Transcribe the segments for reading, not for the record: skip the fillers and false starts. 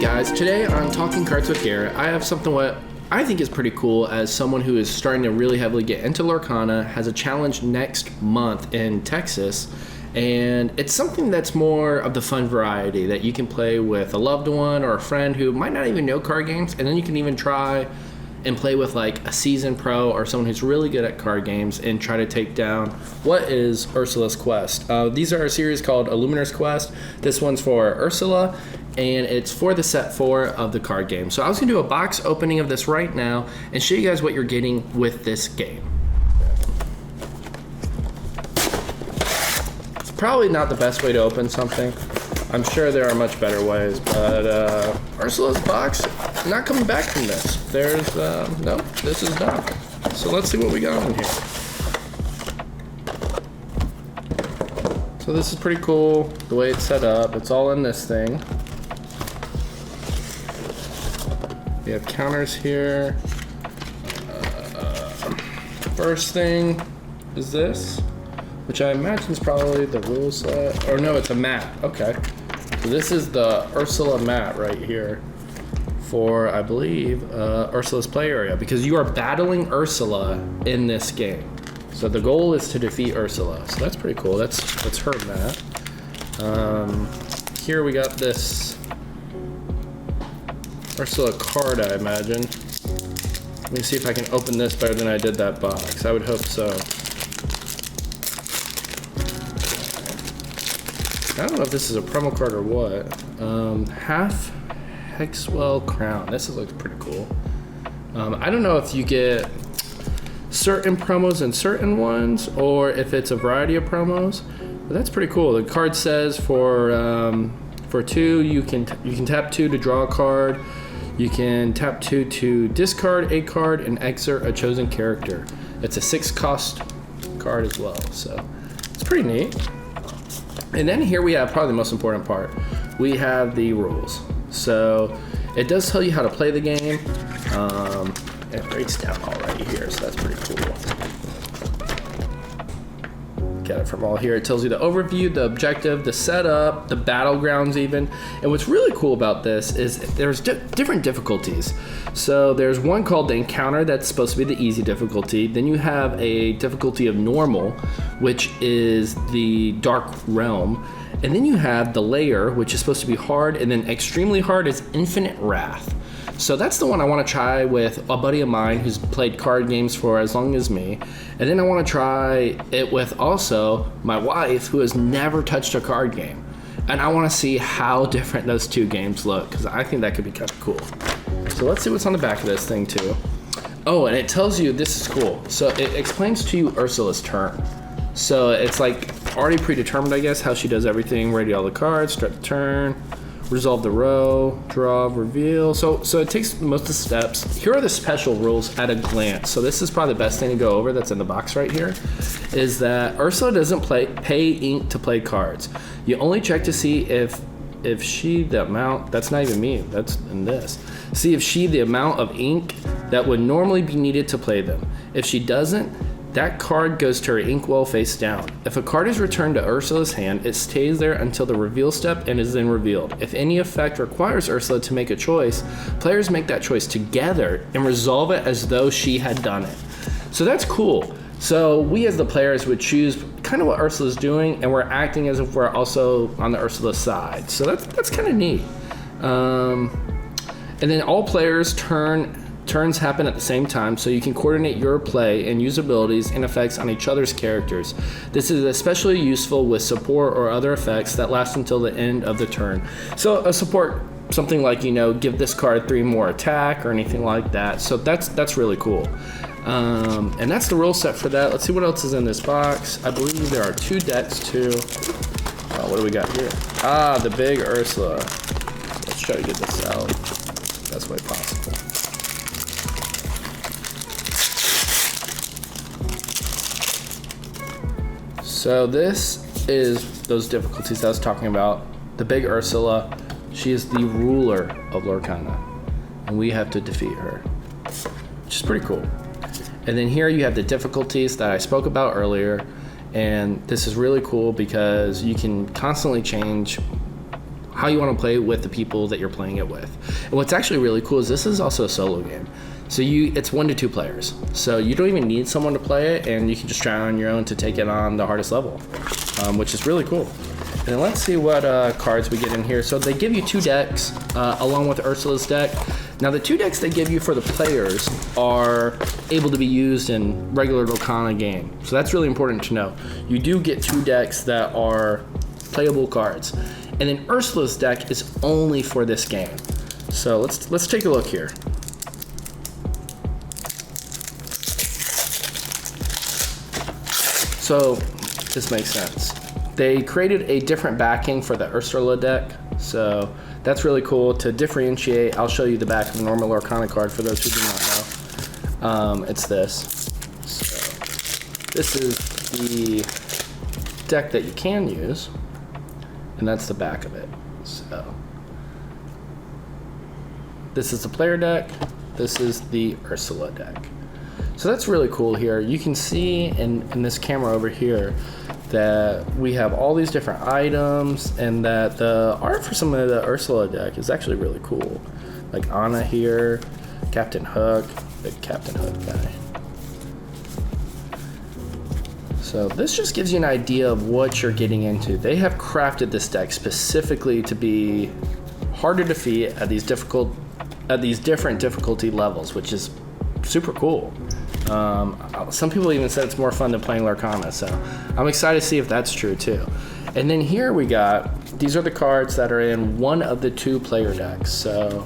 guys, today on Talking Cards with Garrett, I have something what I think is pretty cool as someone who is starting to really heavily get into lorcana, has a challenge next month in Texas, and it's something that's more of the fun variety that you can play with a loved one or a friend who might not even know card games, and then you can even try and play with like a seasoned pro or someone who's really good at card games and try to take down what is Ursula's Quest. These are a series called Illumineer'S Quest. This one's for Ursula, and it's for the set 4 of the card game. So I was gonna do a box opening of this right now and show you guys what you're getting with this game. It's probably not the best way to open something. I'm sure there are much better ways, but Ursula's box, not coming back from this. There's, no, this is done. So let's see what we got in here. So this is pretty cool, the way it's set up. It's all in this thing. We have counters here. First thing is this, which I imagine is probably the rule set. Or no, it's a map, okay. So this is the Ursula map right here for, I believe, Ursula's play area, because you are battling Ursula in this game. So the goal is to defeat Ursula. So that's pretty cool. That's her map. Here we got this Ursula card, I imagine. Let me see if I can open this better than I did that box. I would hope so. I don't know if this is a promo card or what. Half Hexwell Crown. This looks pretty cool. I don't know if you get certain promos and certain ones, or if it's a variety of promos. But that's pretty cool. The card says for 2, you can tap 2 to draw a card. You can tap 2 to discard a card and exert a chosen character. It's a 6-cost card as well, so it's pretty neat. And then here we have probably the most important part. We have the rules. So it does tell you how to play the game. It breaks down all right here, so that's pretty cool. Get it from all here. It tells you the overview, the objective, the setup, the battlegrounds even. And what's really cool about this is there's different difficulties. So there's one called the encounter that's supposed to be the easy difficulty. Then you have a difficulty of normal, which is the dark realm. And then you have the layer, which is supposed to be hard, and then extremely hard is infinite wrath. So that's the one I want to try with a buddy of mine who's played card games for as long as me. And then I want to try it with also my wife, who has never touched a card game. And I want to see how different those two games look, because I think that could be kind of cool. So let's see what's on the back of this thing too. Oh, and it tells you, this is cool. So it explains to you Ursula's turn. So it's like already predetermined, I guess, how she does everything. Ready all the cards, start the turn, resolve the row, draw, reveal. So it takes most of the steps. Here are the special rules at a glance. So this is probably the best thing to go over that's in the box right here, is that Ursula doesn't pay ink to play cards. You only check to see if she, the amount, that's not even me, that's in this. See if she, the amount of ink that would normally be needed to play them. If she doesn't, that card goes to her inkwell face down. If a card is returned to Ursula's hand, it stays there until the reveal step and is then revealed. If any effect requires Ursula to make a choice, players make that choice together and resolve it as though she had done it. So that's cool. So we as the players would choose kind of what Ursula's doing, and we're acting as if we're also on the Ursula side. So that's kind of neat. And then all players' turns happen at the same time, so you can coordinate your play and use abilities and effects on each other's characters. This is especially useful with support or other effects that last until the end of the turn. So a support, something like, give this card 3 more attack or anything like that. So that's really cool. And that's the rule set for that. Let's see what else is in this box. I believe there are 2 decks too. What do we got here? The big Ursula. Let's try to get this out best way possible. So this is those difficulties I was talking about. The big Ursula, she is the ruler of lorcana, and we have to defeat her, which is pretty cool. And then here you have the difficulties that I spoke about earlier, and this is really cool because you can constantly change how you want to play with the people that you're playing it with. And what's actually really cool is this is also a solo game. So it's 1 to 2 players. So you don't even need someone to play it, and you can just try on your own to take it on the hardest level, which is really cool. And let's see what cards we get in here. So they give you 2 decks along with Ursula's deck. Now the 2 decks they give you for the players are able to be used in regular lorcana game. So that's really important to know. You do get 2 decks that are playable cards. And then Ursula's deck is only for this game. So let's take a look here. So this makes sense. They created a different backing for the Ursula deck, so that's really cool to differentiate. I'll show you the back of a normal Lorcana card for those who do not know. It's this. So this is the deck that you can use, and that's the back of it. So this is the player deck. This is the Ursula deck. So that's really cool here. You can see in this camera over here that we have all these different items, and that the art for some of the Ursula deck is actually really cool. Like Anna here, Captain Hook, big Captain Hook guy. So this just gives you an idea of what you're getting into. They have crafted this deck specifically to be hard to defeat at these different difficulty levels, which is super cool. Some people even said it's more fun than playing Lorcana, so I'm excited to see if that's true too. And then here these are the cards that are in 1 of the 2 player decks. So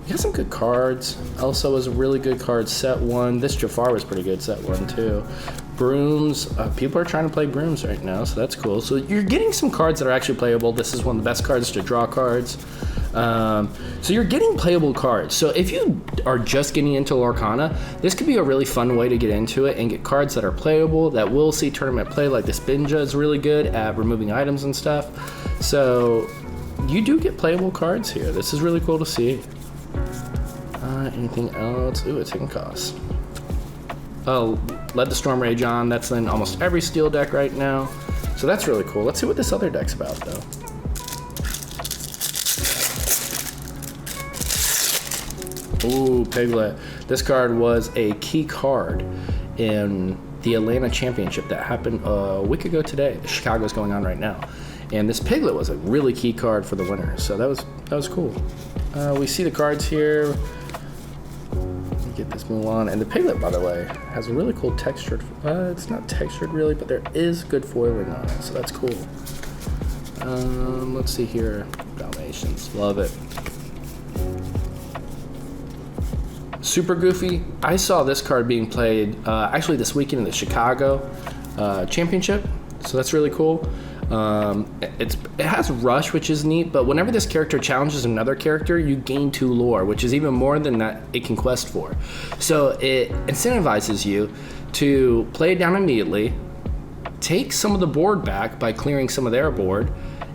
we got some good cards. Elsa was a really good card, set 1. This Jafar was pretty good, set 1 too. Brooms, people are trying to play Brooms right now, so that's cool. So you're getting some cards that are actually playable. This is one of the best cards to draw cards. So you're getting playable cards. So if you are just getting into Lorcana, this could be a really fun way to get into it and get cards that are playable, that will see tournament play. Like this Binja is really good at removing items and stuff. So you do get playable cards here. This is really cool to see. Anything else? Ooh, it's hidden costs. Oh, Let the Storm Rage On. That's in almost every steel deck right now. So that's really cool. Let's see what this other deck's about though. Ooh, Piglet. This card was a key card in the Atlanta Championship that happened a week ago today. Chicago's going on right now. And this Piglet was a really key card for the winner. So that was cool. We see the cards here. Let me get this Mulan. And the Piglet, by the way, has a really cool textured, it's not textured really, but there is good foiling on it. So that's cool. Let's see here. Dalmatians, love it. Super Goofy. I saw this card being played actually this weekend in the Chicago Championship, so that's really cool. It has Rush, which is neat, but whenever this character challenges another character, you gain 2 lore, which is even more than that it can quest for. So it incentivizes you to play it down immediately, take some of the board back by clearing some of their board,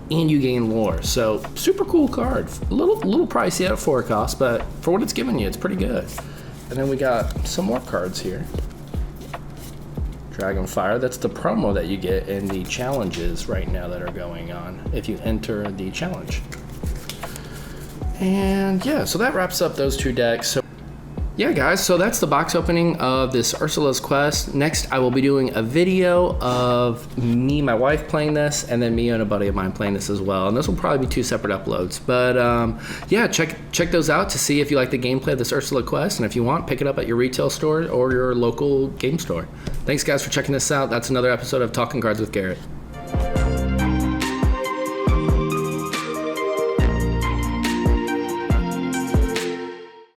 and you gain lore. So super cool card. A little pricey at 4 cost, but for what it's giving you, it's pretty good. And then we got some more cards here. Dragonfire, that's the promo that you get in the challenges right now that are going on if you enter the challenge. And yeah, so that wraps up those 2 decks. So yeah guys, so that's the box opening of this Ursula's Quest. Next I will be doing a video of me and my wife playing this, and then me and a buddy of mine playing this as well, and this will probably be 2 separate uploads. But yeah, check those out to see if you like the gameplay of this Ursula Quest, and if you want, pick it up at your retail store or your local game store. Thanks guys for checking this out. That's another episode of Talking Cards with Garrett.